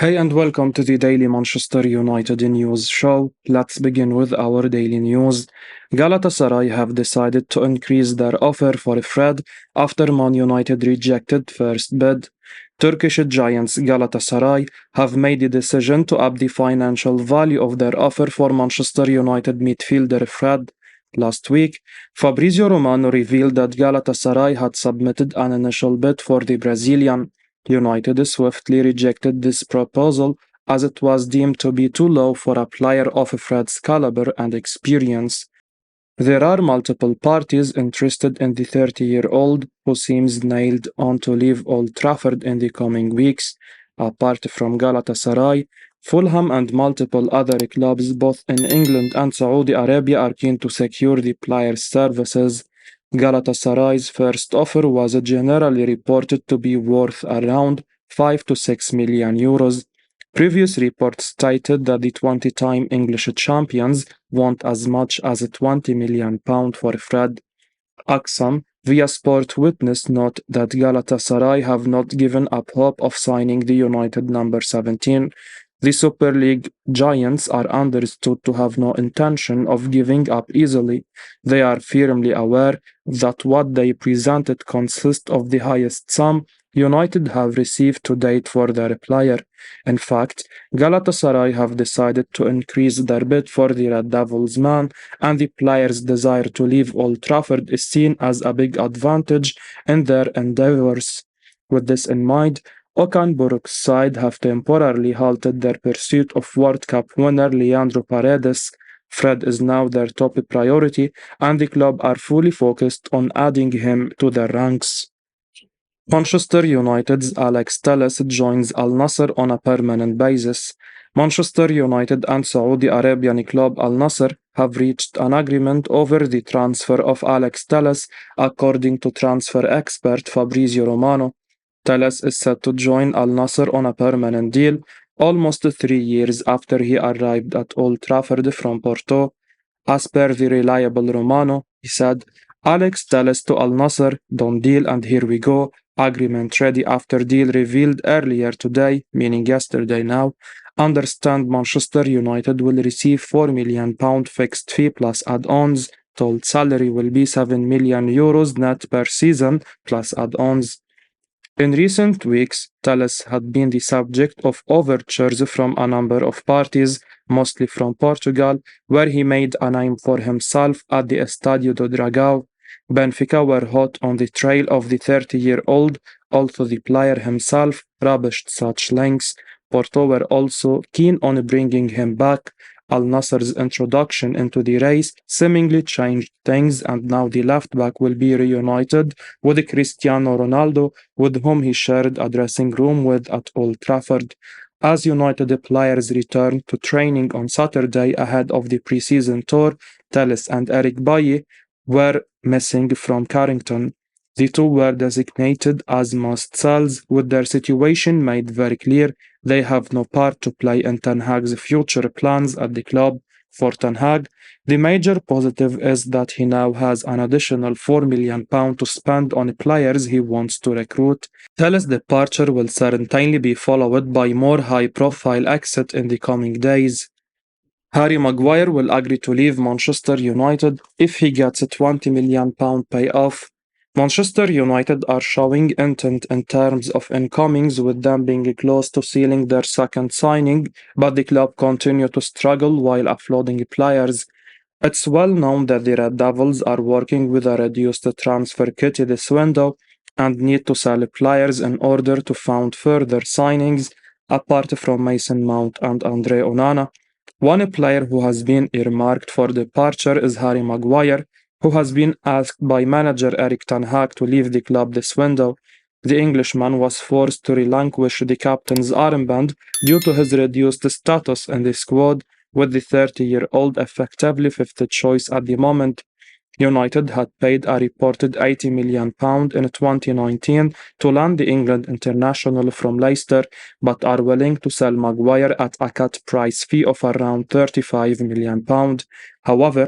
Hey and welcome to the Daily Manchester United News Show. Let's begin with our daily news. Galatasaray have decided to increase their offer for Fred after Man United rejected first bid. Turkish giants Galatasaray have made a decision to up the financial value of their offer for Manchester United midfielder Fred. Last week, Fabrizio Romano revealed that Galatasaray had submitted an initial bid for the Brazilian. United swiftly rejected this proposal as it was deemed to be too low for a player of Fred's caliber and experience. There are multiple parties interested in the 30-year-old who seems nailed on to leave Old Trafford in the coming weeks. Apart from Galatasaray, Fulham and multiple other clubs both in England and Saudi Arabia are keen to secure the player's services. Galatasaray's first offer was generally reported to be worth around 5 to 6 million euros. Previous reports stated that the 20-time English champions want as much as £20 million for Fred. Aksam via Sport Witness note that Galatasaray have not given up hope of signing the United number 17. The Super League giants are understood to have no intention of giving up easily. They are firmly aware that what they presented consists of the highest sum United have received to date for their player. In fact, Galatasaray have decided to increase their bid for the Red Devils man, and the player's desire to leave Old Trafford is seen as a big advantage in their endeavours. With this in mind, Okan Buruk's side have temporarily halted their pursuit of World Cup winner Leandro Paredes. Fred is now their top priority, and the club are fully focused on adding him to their ranks. Manchester United's Alex Telles joins Al-Nassr on a permanent basis. Manchester United and Saudi Arabian club Al-Nassr have reached an agreement over the transfer of Alex Telles, according to transfer expert Fabrizio Romano. Telles is set to join Al-Nassr on a permanent deal, almost 3 years after he arrived at Old Trafford from Porto. As per the reliable Romano, he said, Alex Telles to Al-Nassr, done deal and here we go. Agreement ready after deal revealed earlier today, meaning yesterday now. Understand Manchester United will receive £4 million fixed fee plus add-ons. Total salary will be €7 million net per season plus add-ons. In recent weeks, Telles had been the subject of overtures from a number of parties, mostly from Portugal, where he made a name for himself at the Estádio do Dragão. Benfica were hot on the trail of the 30-year-old, although the player himself rubbished such links. Porto were also keen on bringing him back. Al-Nassr's introduction into the race seemingly changed things, and now the left-back will be reunited with Cristiano Ronaldo, with whom he shared a dressing room with at Old Trafford. As United players returned to training on Saturday ahead of the pre-season tour, Telles and Eric Bailly were missing from Carrington. The two were designated as must-sells, with their situation made very clear. They have no part to play in Ten Hag's future plans at the club. For Ten Hag, the major positive is that he now has an additional £4 million to spend on players he wants to recruit. Telles' departure will certainly be followed by more high-profile exit in the coming days. Harry Maguire will agree to leave Manchester United if he gets a £20 million payoff. Manchester United are showing intent in terms of incomings, with them being close to sealing their second signing, but the club continue to struggle while offloading players. It's well known that the Red Devils are working with a reduced transfer kitty this window and need to sell players in order to fund further signings, apart from Mason Mount and Andre Onana. One player who has been earmarked for departure is Harry Maguire, who has been asked by manager Erik ten Hag to leave the club this window. The Englishman was forced to relinquish the captain's armband due to his reduced status in the squad, with the 30-year-old effectively fifth choice at the moment. United had paid a reported £80 million in 2019 to land the England international from Leicester, but are willing to sell Maguire at a cut price fee of around £35 million. However,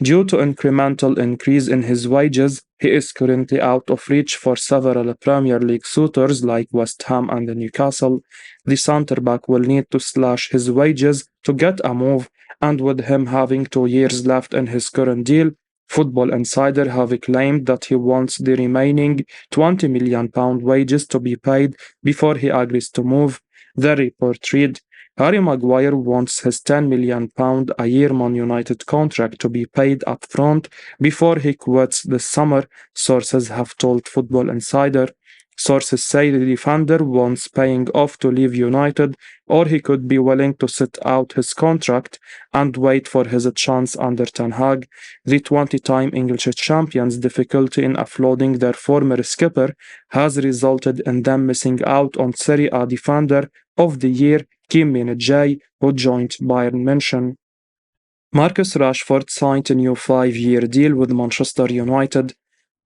due to incremental increase in his wages, he is currently out of reach for several Premier League suitors like West Ham and Newcastle. The centre-back will need to slash his wages to get a move, and with him having 2 years left in his current deal, Football Insider have claimed that he wants the remaining £20 million wages to be paid before he agrees to move. The report read, Harry Maguire wants his £10 million a year Man United contract to be paid up front before he quits this summer, sources have told Football Insider. Sources say the defender wants paying off to leave United, or he could be willing to sit out his contract and wait for his chance under Ten Hag. The 20-time English champions' difficulty in offloading their former skipper has resulted in them missing out on Serie A Defender of the Year Kim Min-jae, who joined Bayern München. Marcus Rashford signed a new 5-year deal with Manchester United.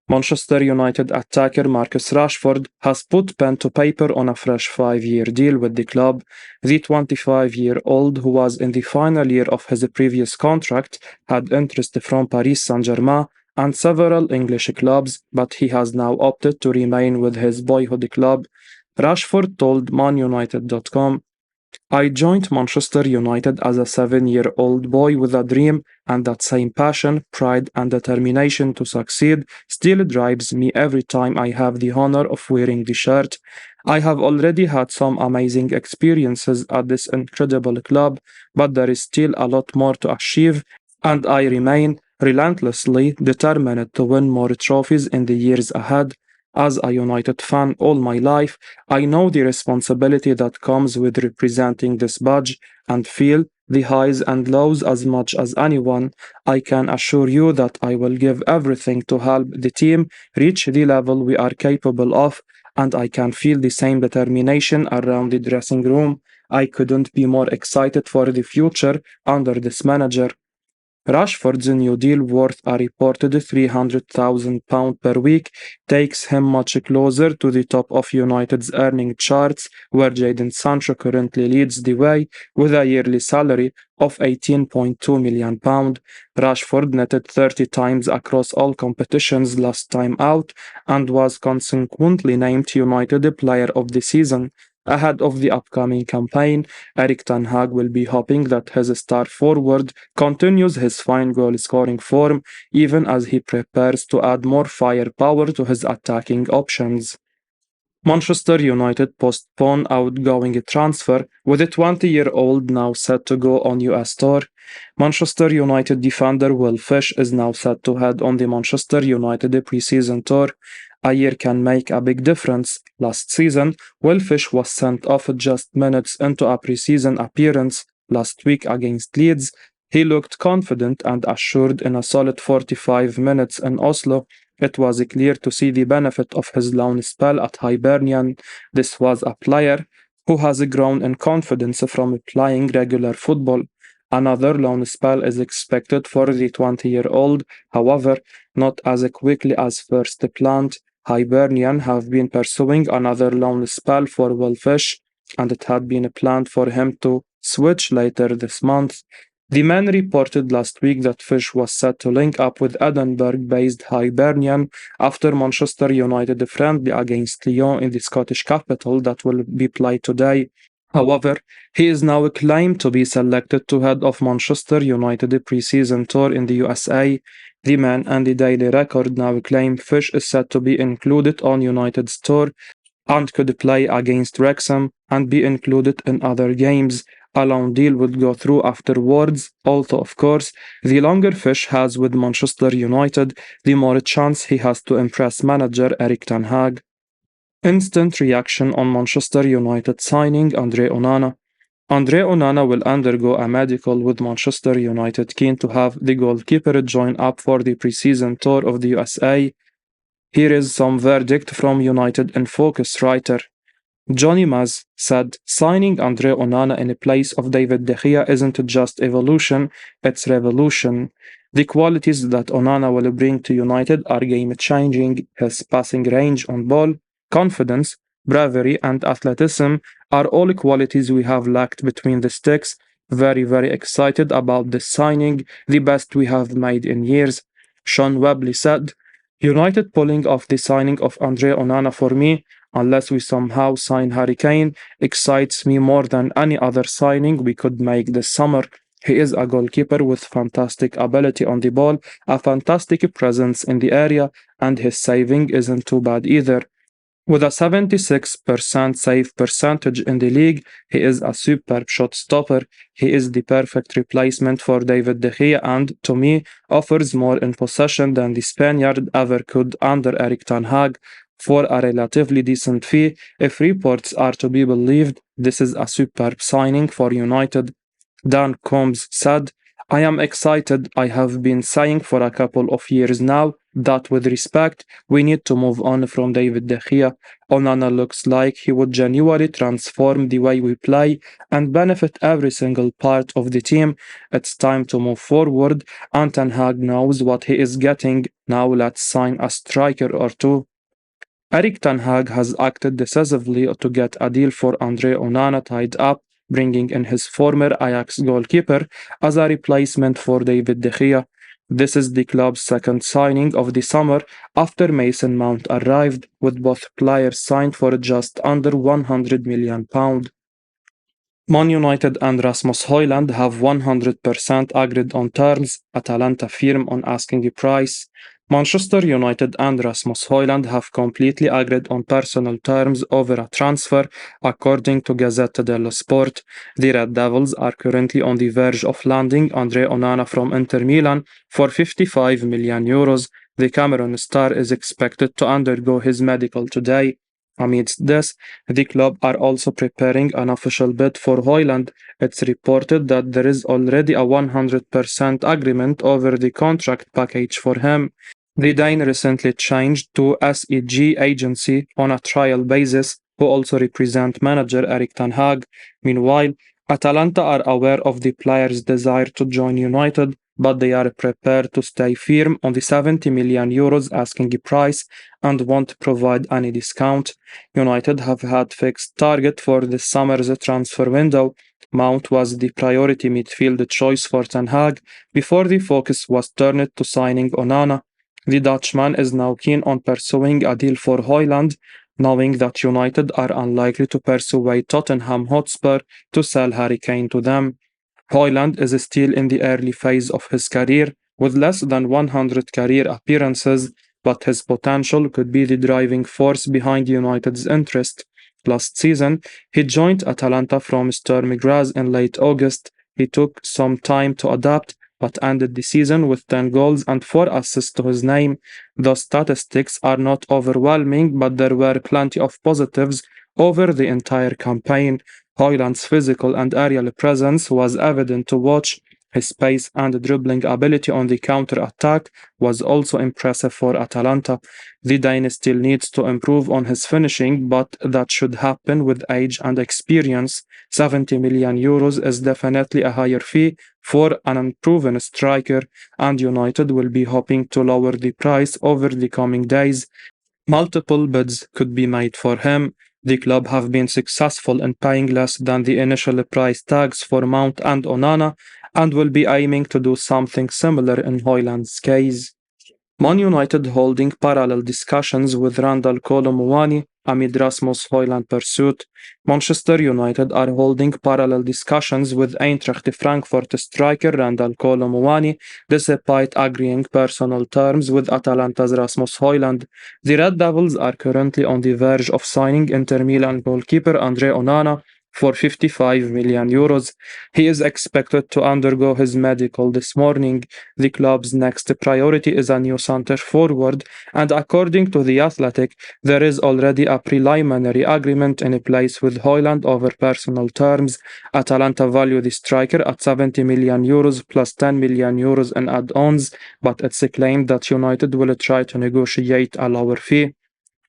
Manchester United attacker Marcus Rashford has put pen to paper on a fresh 5-year deal with the club. The 25-year-old, who was in the final year of his previous contract, had interest from Paris Saint-Germain and several English clubs, but he has now opted to remain with his boyhood club. Rashford told ManUnited.com, I joined Manchester United as a 7-year-old boy with a dream, and that same passion, pride, and determination to succeed still drives me every time I have the honor of wearing the shirt. I have already had some amazing experiences at this incredible club, but there is still a lot more to achieve, and I remain relentlessly determined to win more trophies in the years ahead. As a United fan all my life, I know the responsibility that comes with representing this badge and feel the highs and lows as much as anyone. I can assure you that I will give everything to help the team reach the level we are capable of, and I can feel the same determination around the dressing room. I couldn't be more excited for the future under this manager. Rashford's new deal, worth a reported £300,000 per week, takes him much closer to the top of United's earning charts, where Jadon Sancho currently leads the way with a yearly salary of £18.2 million. Rashford netted 30 times across all competitions last time out and was consequently named United Player of the Season. Ahead of the upcoming campaign, Erik Ten Hag will be hoping that his star forward continues his fine goal-scoring form, even as he prepares to add more firepower to his attacking options. Manchester United postponed outgoing transfer, with the 20-year-old now set to go on US tour. Manchester United defender Will Fish is now set to head on the Manchester United pre-season tour. A year can make a big difference. Last season, Will Fish was sent off just minutes into a pre-season appearance last week against Leeds. He looked confident and assured in a solid 45 minutes in Oslo. It was clear to see the benefit of his loan spell at Hibernian. This was a player who has grown in confidence from playing regular football. Another loan spell is expected for the 20-year-old, however, not as quickly as first planned. Hibernian have been pursuing another loan spell for Will Fish, and it had been planned for him to switch later this month. The man reported last week that Fish was set to link up with Edinburgh-based Hibernian after Manchester United friendly against Lyon in the Scottish capital that will be played today. However, he is now claimed to be selected to head of Manchester United pre-season tour in the USA. The Man and the Daily Record now claim Fish is set to be included on United's tour and could play against Wrexham and be included in other games. A loan deal would go through afterwards, although of course, the longer Fish has with Manchester United, the more chance he has to impress manager Erik Ten Hag. Instant reaction on Manchester United signing Andre Onana. Andre Onana will undergo a medical with Manchester United, keen to have the goalkeeper join up for the pre-season tour of the USA. Here is some verdict from United in Focus writer. Johnny Maz said, signing Andre Onana in place of David De Gea isn't just evolution, it's revolution. The qualities that Onana will bring to United are game-changing. His passing range on ball, confidence, bravery, and athleticism are all qualities we have lacked between the sticks. Very, very excited about this signing, the best we have made in years. Sean Webley said, United pulling off the signing of Andre Onana for me, unless we somehow sign Harry Kane, excites me more than any other signing we could make this summer. He is a goalkeeper with fantastic ability on the ball, a fantastic presence in the area, and his saving isn't too bad either. With a 76% save percentage in the league, he is a superb shot stopper. He is the perfect replacement for David De Gea and, to me, offers more in possession than the Spaniard ever could under Erik ten Hag. For a relatively decent fee, if reports are to be believed, this is a superb signing for United. Dan Combs said, I am excited. I have been saying for a couple of years now that with respect, we need to move on from David De Gea. Onana looks like he would genuinely transform the way we play and benefit every single part of the team. It's time to move forward, and Ten Hag knows what he is getting. Now let's sign a striker or two. Erik ten Hag has acted decisively to get a deal for Andre Onana tied up, bringing in his former Ajax goalkeeper as a replacement for David De Gea. This is the club's second signing of the summer after Mason Mount arrived, with both players signed for just under £100 million. Man United and Rasmus Højlund have 100% agreed on terms, Atalanta firm on asking price. Manchester United and Rasmus Højlund have completely agreed on personal terms over a transfer, according to Gazzetta dello Sport. The Red Devils are currently on the verge of landing Andre Onana from Inter Milan for €55 million. The Cameroon star is expected to undergo his medical today. Amidst this, the club are also preparing an official bid for Højlund. It's reported that there is already a 100% agreement over the contract package for him. The Dane recently changed to SEG agency on a trial basis, who also represent manager Erik ten Hag. Meanwhile, Atalanta are aware of the player's desire to join United, but they are prepared to stay firm on the €70 million asking price and won't provide any discount. United have had fixed target for this summer's transfer window. Mount was the priority midfield choice for Ten Hag before the focus was turned to signing Onana. The Dutchman is now keen on pursuing a deal for Højlund, knowing that United are unlikely to persuade Tottenham Hotspur to sell Harry Kane to them. Højlund is still in the early phase of his career, with less than 100 career appearances, but his potential could be the driving force behind United's interest. Last season, he joined Atalanta from Sturm Graz in late August. He took some time to adapt, but ended the season with 10 goals and 4 assists to his name. The statistics are not overwhelming, but there were plenty of positives over the entire campaign. Højlund's physical and aerial presence was evident to watch. His pace and dribbling ability on the counter-attack was also impressive for Atalanta. The Dane still needs to improve on his finishing, but that should happen with age and experience. €70 million is definitely a higher fee for an unproven striker, and United will be hoping to lower the price over the coming days. Multiple bids could be made for him. The club have been successful in paying less than the initial price tags for Mount and Onana, and will be aiming to do something similar in Højlund's case. Man United holding parallel discussions with Randal Kolo Muani amid Rasmus Højlund pursuit. Manchester United are holding parallel discussions with Eintracht Frankfurt striker Randal Kolo Muani, despite agreeing personal terms with Atalanta's Rasmus Højlund. The Red Devils are currently on the verge of signing Inter Milan goalkeeper Andre Onana for €55 million. He is expected to undergo his medical this morning. The club's next priority is a new center forward, and according to The Athletic, there is already a preliminary agreement in place with Højlund over personal terms. Atalanta value the striker at €70 million plus €10 million in add-ons, but it's claimed that United will try to negotiate a lower fee.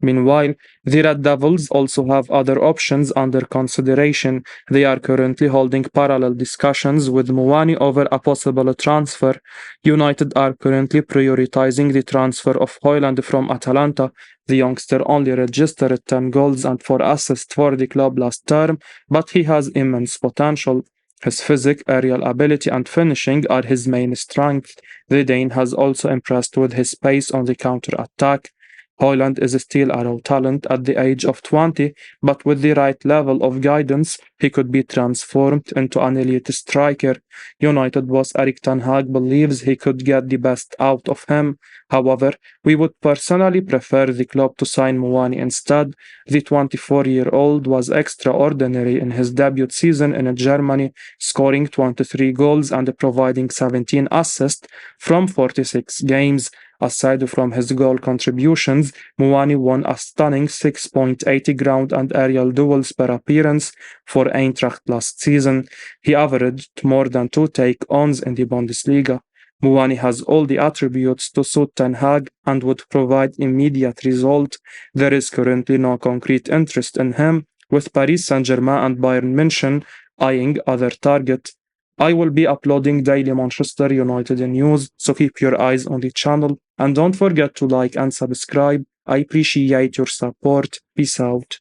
Meanwhile, the Red Devils also have other options under consideration. They are currently holding parallel discussions with Muani over a possible transfer. United are currently prioritizing the transfer of Højlund from Atalanta. The youngster only registered 10 goals and 4 assists for the club last term, but he has immense potential. His physique, aerial ability, and finishing are his main strengths. The Dane has also impressed with his pace on the counter attack. Højlund is still a raw talent at the age of 20, but with the right level of guidance, he could be transformed into an elite striker. United boss Erik ten Hag believes he could get the best out of him. However, we would personally prefer the club to sign Muani instead. The 24-year-old was extraordinary in his debut season in Germany, scoring 23 goals and providing 17 assists from 46 games. Aside from his goal contributions, Muani won a stunning 6.80 ground and aerial duels per appearance for Eintracht last season. He averaged more than 2 take-ons in the Bundesliga. Muani has all the attributes to suit Ten Hag and would provide immediate result. There is currently no concrete interest in him, with Paris Saint-Germain and Bayern München eyeing other targets. I will be uploading daily Manchester United news, so keep your eyes on the channel and don't forget to like and subscribe. I appreciate your support. Peace out.